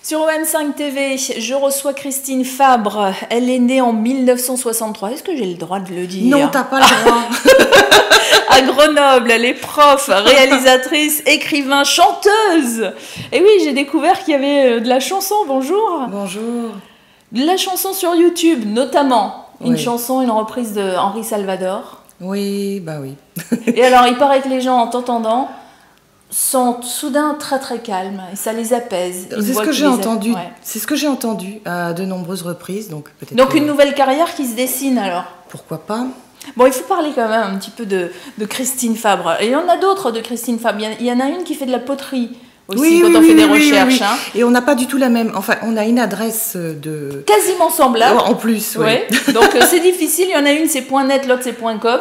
Sur OM5 TV, je reçois Christine Fabre. Elle est née en 1963. Est-ce que j'ai le droit de le dire? Non, t'as pas le droit. À Grenoble, elle est prof, réalisatrice, écrivain, chanteuse. Et oui, j'ai découvert qu'il y avait de la chanson. Bonjour. Bonjour. De la chanson sur YouTube, notamment. Une Oui. chanson, une reprise de Henri Salvador. Oui, bah oui. Et alors, il paraît que les gens, en t'entendant, sont soudain très très calmes et ça les apaise. C'est ce que j'ai entendu. Ouais. C'est ce que j'ai entendu à de nombreuses reprises. Donc peut-être. Donc une nouvelle carrière qui se dessine alors. Pourquoi pas? Bon, il faut parler quand même un petit peu de Christine Fabre. Et il y en a d'autres de Christine Fabre. Il y en a une qui fait de la poterie aussi quand on fait des recherches. Hein. Et on n'a pas du tout la même. Enfin, on a une adresse de. Quasiment semblable. En plus, oui. Ouais. Donc c'est difficile. Il y en a une, c'est .net, l'autre, c'est .com.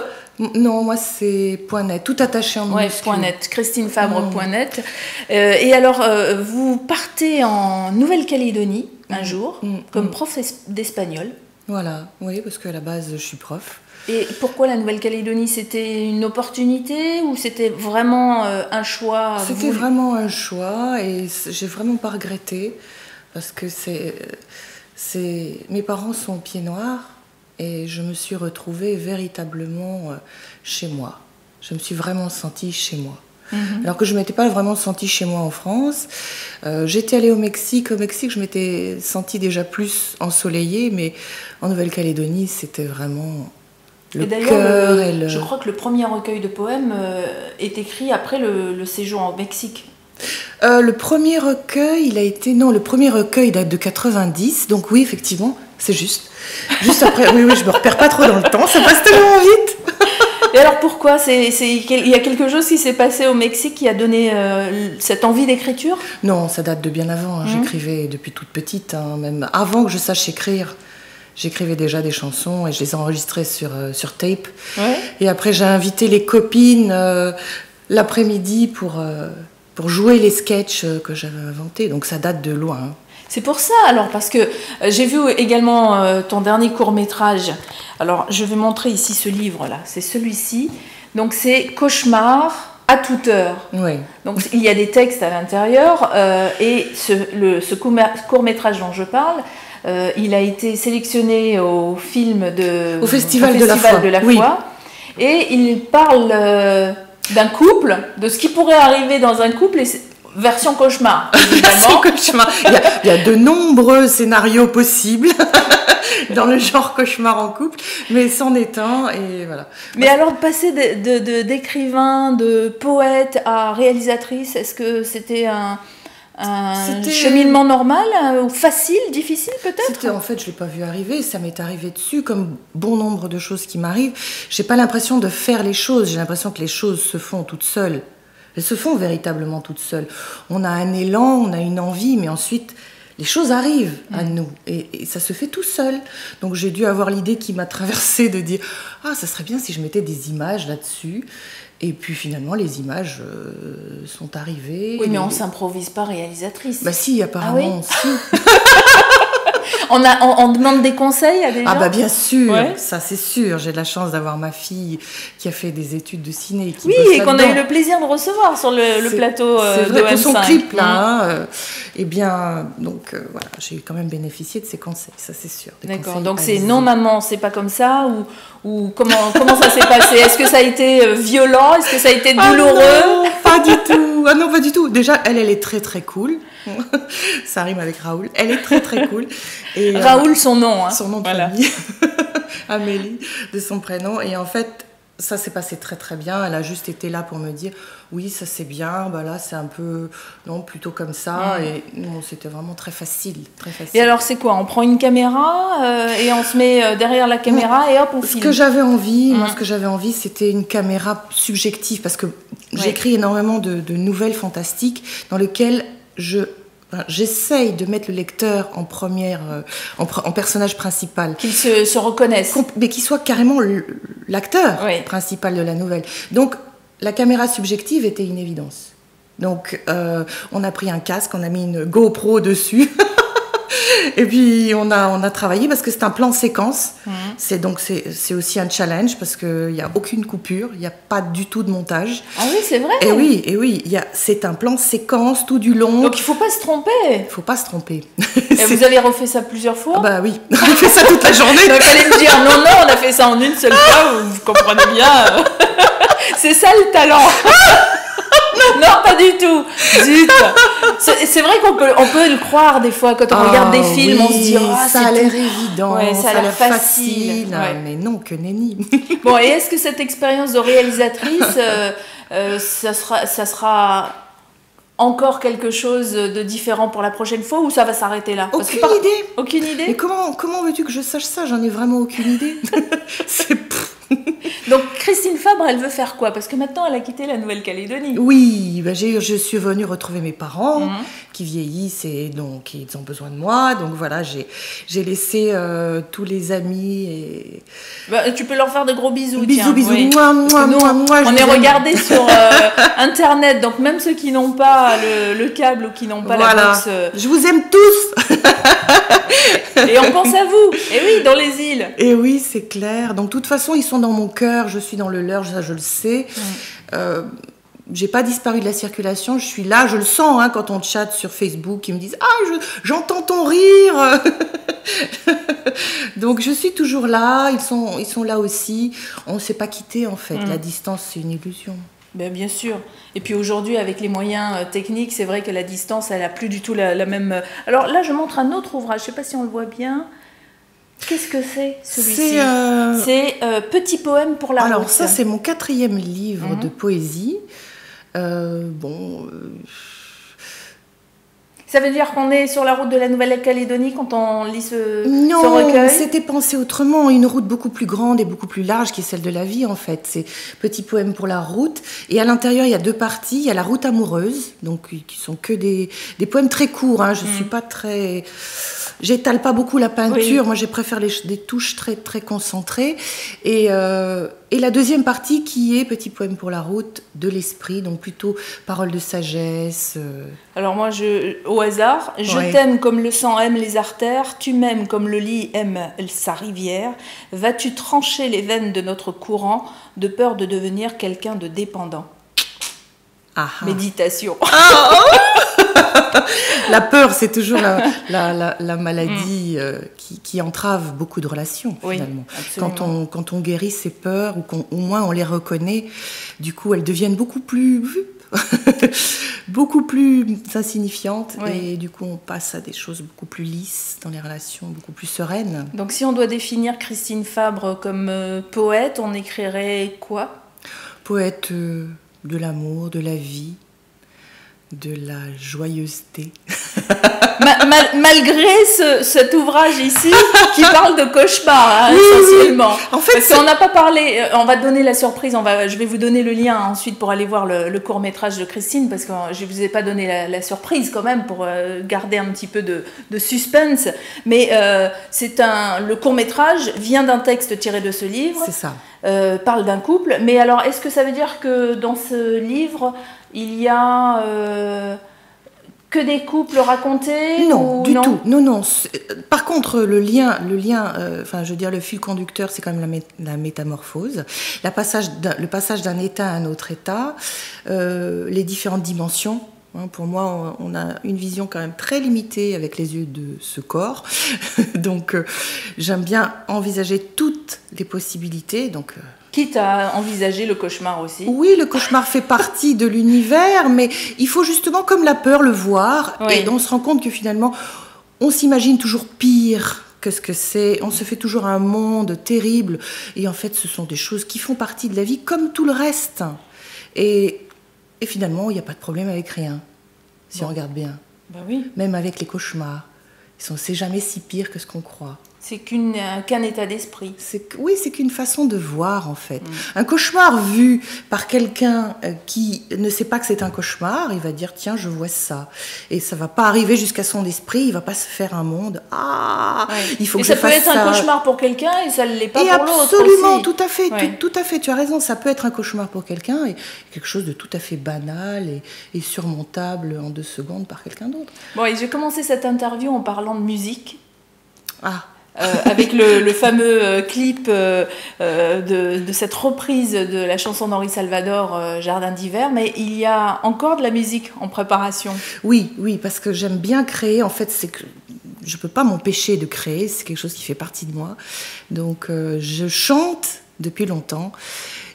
Non, moi c'est .net, tout attaché en minuscule. Ouais, .net, christinefabre.net. Et alors, vous partez en Nouvelle-Calédonie un jour, comme prof d'espagnol. Voilà, oui, parce qu'à la base, je suis prof. Et pourquoi la Nouvelle-Calédonie? C'était une opportunité ou c'était vraiment un choix? C'était vraiment un choix et j'ai vraiment pas regretté parce que mes parents sont pieds noirs. Et je me suis retrouvée véritablement chez moi. Je me suis vraiment sentie chez moi. Alors que je ne m'étais pas vraiment sentie chez moi en France. J'étais allée au Mexique. Au Mexique, je m'étais sentie déjà plus ensoleillée, mais en Nouvelle-Calédonie, c'était vraiment le cœur. Je crois que le premier recueil de poèmes est écrit après le séjour au Mexique. Le premier recueil, le premier recueil date de 90, donc oui, effectivement, c'est juste. Juste après, oui, je me repère pas trop dans le temps, ça passe tellement vite. Et alors pourquoi il y a quelque chose qui s'est passé au Mexique qui a donné cette envie d'écriture? Non, ça date de bien avant, hein. J'écrivais depuis toute petite, hein, même avant que je sache écrire. J'écrivais déjà des chansons et je les enregistrais sur tape. Ouais. Et après, j'ai invité les copines l'après-midi pour jouer les sketchs que j'avais inventés. Donc ça date de loin. Hein. C'est pour ça alors, parce que j'ai vu également ton dernier court-métrage. Alors je vais montrer ici ce livre-là, c'est celui-ci. Donc c'est Cauchemar à toute heure. Oui. Donc il y a des textes à l'intérieur et ce court-métrage dont je parle, il a été sélectionné au Festival de la Foi. Oui. Et il parle d'un couple, de ce qui pourrait arriver dans un couple. Version cauchemar, version cauchemar. Il y a de nombreux scénarios possibles dans le genre cauchemar en couple, mais c'en est un, et voilà. Mais alors, passer d'écrivain, de poète à réalisatrice, est-ce que c'était un cheminement normal, ou facile, difficile peut-être? En fait, je ne l'ai pas vu arriver, ça m'est arrivé dessus, comme bon nombre de choses qui m'arrivent. Je n'ai pas l'impression de faire les choses, j'ai l'impression que les choses se font toutes seules. Elles se font véritablement toutes seules. On a un élan, on a une envie, mais ensuite, les choses arrivent à nous. Et ça se fait tout seul. Donc j'ai dû avoir l'idée qui m'a traversée de dire « Ah, ça serait bien si je mettais des images là-dessus ». Et puis finalement, les images sont arrivées. Oui, mais on ne s'improvise pas réalisatrice. Bah si, apparemment, si. On demande des conseils à des gens? Ah bah bien sûr, ouais. Ça c'est sûr. J'ai de la chance d'avoir ma fille qui a fait des études de ciné. Qui et qu'on a eu le plaisir de recevoir sur le plateau de OM5. Pour son clip là, eh bien, donc voilà, j'ai quand même bénéficié de ses conseils, ça c'est sûr. D'accord, donc c'est non maman, c'est pas comme ça, ou comment ça s'est passé? Est-ce que ça a été violent? Est-ce que ça a été douloureux? Non, pas du tout. Ah non, pas du tout. Déjà, elle est très très cool. Ça rime avec Raoul. Elle est très très cool. Et, Raoul, son nom. Hein. Son nom de famille. Amélie, de son prénom. Et en fait, ça s'est passé très très bien. Elle a juste été là pour me dire oui, ça c'est bien. Bah là, c'est un peu non, plutôt comme ça. Et non, c'était vraiment très facile, très facile. Et alors, c'est quoi? On prend une caméra et on se met derrière la caméra et hop, on filme. Ce que j'avais envie, moi, ce que j'avais envie, c'était une caméra subjective parce que j'écris énormément de nouvelles fantastiques dans lesquelles j'essaye de mettre le lecteur en personnage principal. Qu'il se reconnaisse. Mais qu'il soit carrément l'acteur principal de la nouvelle. Donc, la caméra subjective était une évidence. Donc, on a pris un casque, on a mis une GoPro dessus. Et puis on a travaillé parce que c'est un plan séquence. C'est aussi un challenge parce qu'il n'y a aucune coupure, il n'y a pas du tout de montage. Ah oui, c'est vrai. Et oui, c'est un plan séquence tout du long. Donc il faut pas se tromper. Il faut pas se tromper. Et vous avez refait ça plusieurs fois? Ah bah oui, on a fait ça toute la journée. Donc allez me dire non, on a fait ça en une seule fois, vous comprenez bien. C'est ça le talent. Non, pas du tout. Zut. C'est vrai qu'on peut le croire des fois quand on regarde des films, on se dit ça a l'air évident, ouais, ça a l'air facile. Ouais. Mais non, que nenni. Bon, et est-ce que cette expérience de réalisatrice, ça sera encore quelque chose de différent pour la prochaine fois ou ça va s'arrêter là? Aucune idée. Mais comment veux-tu que je sache ça? J'en ai vraiment aucune idée. Donc Christine Fabre, elle veut faire quoi? Parce que maintenant, elle a quitté la Nouvelle-Calédonie. Oui, je suis venue retrouver mes parents qui vieillissent et donc ils ont besoin de moi. Donc voilà, j'ai laissé tous les amis et... tu peux leur faire de gros bisous. Bisous. Oui. Moi, on est regardé sur Internet, donc même ceux qui n'ont pas le câble ou qui n'ont pas la box... Je vous aime tous. Et on pense à vous. Et oui, dans les îles. Et oui, c'est clair. Donc de toute façon, ils sont dans mon cœur, je suis dans le leur, ça je le sais. J'ai pas disparu de la circulation, je suis là, je le sens quand on chatte sur Facebook, ils me disent j'entends ton rire. Donc je suis toujours là, ils sont là aussi. On ne s'est pas quitté en fait. La distance, c'est une illusion. Bien sûr. Et puis aujourd'hui, avec les moyens techniques, c'est vrai que la distance, elle n'a plus du tout la même... Alors là, je montre un autre ouvrage, je ne sais pas si on le voit bien. Qu'est-ce que c'est, celui-ci? C'est Petit poème pour la route. Alors ça, c'est mon 4e livre de poésie. Ça veut dire qu'on est sur la route de la Nouvelle-Calédonie quand on lit ce recueil? Non, c'était pensé autrement. Une route beaucoup plus grande et beaucoup plus large qui est celle de la vie, en fait. C'est Petit poème pour la route. Et à l'intérieur, il y a 2 parties. Il y a la route amoureuse, donc qui sont que des poèmes très courts. Je suis pas très... J'étale pas beaucoup la peinture. Moi, je préfère des touches très, très concentrées. Et la 2e partie qui est Petit poème pour la route de l'esprit, donc plutôt paroles de sagesse. Alors moi, au hasard, je t'aime comme le sang aime les artères, tu m'aimes comme le lit aime sa rivière. Vas-tu trancher les veines de notre courant de peur de devenir quelqu'un de dépendant? Méditation. La peur, c'est toujours la maladie qui entrave beaucoup de relations, finalement. Quand on guérit ses peurs, ou qu'au moins on les reconnaît, du coup, elles deviennent beaucoup plus insignifiantes. Et du coup, on passe à des choses beaucoup plus lisses dans les relations, beaucoup plus sereines. Donc, si on doit définir Christine Fabre comme poète, on écrirait quoi? Poète de l'amour, de la vie, de la joyeuseté. Malgré cet ouvrage ici qui parle de cauchemar, essentiellement. En fait, parce qu'on n'a pas parlé, on va donner la surprise, je vais vous donner le lien ensuite pour aller voir le court-métrage de Christine, parce que je ne vous ai pas donné la surprise quand même pour garder un petit peu de suspense. Mais le court-métrage vient d'un texte tiré de ce livre. C'est ça. Parle d'un couple. Mais alors, est-ce que ça veut dire que dans ce livre, il y a que des couples racontés? Non, du tout. Non. Par contre, le lien, je veux dire, le fil conducteur, c'est quand même la métamorphose, le passage d'un état à un autre état, les différentes dimensions. Pour moi, on a une vision quand même très limitée avec les yeux de ce corps. Donc, j'aime bien envisager toutes les possibilités. Donc, quitte à envisager le cauchemar aussi. Oui, le cauchemar fait partie de l'univers, mais il faut justement, comme la peur, le voir. Et on se rend compte que finalement, on s'imagine toujours pire que ce que c'est. On se fait toujours un monde terrible. Et en fait, ce sont des choses qui font partie de la vie comme tout le reste. Et finalement, il n'y a pas de problème avec rien, si on regarde bien. Oui. Même avec les cauchemars. C'est jamais si pire que ce qu'on croit. C'est qu'un état d'esprit. Oui, c'est qu'une façon de voir, en fait. Un cauchemar vu par quelqu'un qui ne sait pas que c'est un cauchemar, il va dire, tiens, je vois ça. Et ça va pas arriver jusqu'à son esprit, il va pas se faire un monde. Ah, il faut que je fasse ça. Et ça peut être un cauchemar pour quelqu'un et ça ne l'est pas pour l'autre. Absolument, tout à fait, tout à fait, tu as raison. Ça peut être un cauchemar pour quelqu'un et quelque chose de tout à fait banal et surmontable en 2 secondes par quelqu'un d'autre. Bon, et j'ai commencé cette interview en parlant de musique. Ah. Avec le fameux clip de cette reprise de la chanson d'Henri Salvador, Jardin d'hiver, mais il y a encore de la musique en préparation. Oui, parce que j'aime bien créer. En fait, c'est que je ne peux pas m'empêcher de créer, c'est quelque chose qui fait partie de moi. Donc, je chante depuis longtemps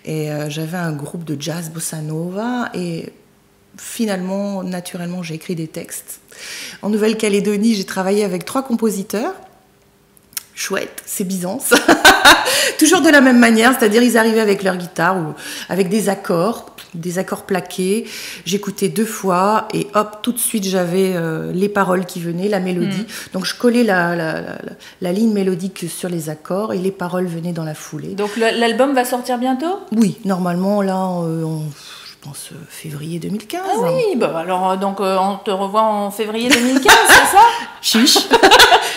et j'avais un groupe de jazz bossa nova et finalement, naturellement, j'ai écrit des textes. En Nouvelle-Calédonie, j'ai travaillé avec 3 compositeurs. Chouette, c'est Byzance. Toujours de la même manière, c'est-à-dire ils arrivaient avec leur guitare ou avec des accords plaqués. J'écoutais 2 fois et hop, tout de suite j'avais les paroles qui venaient, la mélodie. Donc je collais la ligne mélodique sur les accords et les paroles venaient dans la foulée. Donc l'album va sortir bientôt ? Oui, normalement là, je pense février 2015. Ah oui, bah alors donc on te revoit en février 2015, c'est ça ? Chiche.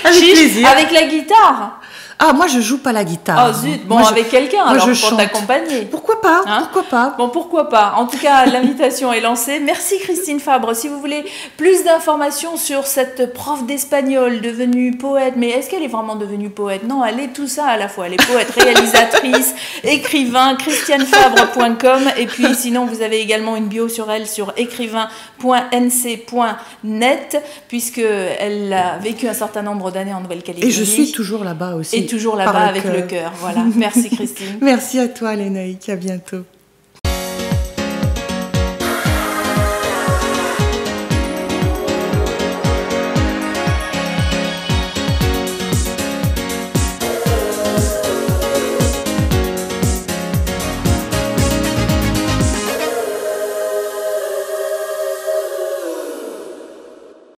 Avec plaisir. Avec la guitare. Ah, moi je joue pas la guitare. Ah zut, bon, avec quelqu'un alors pour t'accompagner. Pourquoi pas, pourquoi pas. Bon, pourquoi pas. En tout cas, l'invitation est lancée. Merci Christine Fabre. Si vous voulez plus d'informations sur cette prof d'espagnol devenue poète, mais est-ce qu'elle est vraiment devenue poète ? Non, elle est tout ça à la fois. Elle est poète, réalisatrice, écrivain, christianefabre.com. Et puis sinon, vous avez également une bio sur elle sur écrivain.nc.net, puisqu'elle a vécu un certain nombre d'années en Nouvelle-Calédonie. Et je suis toujours là-bas aussi. Et toujours là-bas avec le cœur. Voilà. Merci Christine. Merci à toi Lénaïque, à bientôt.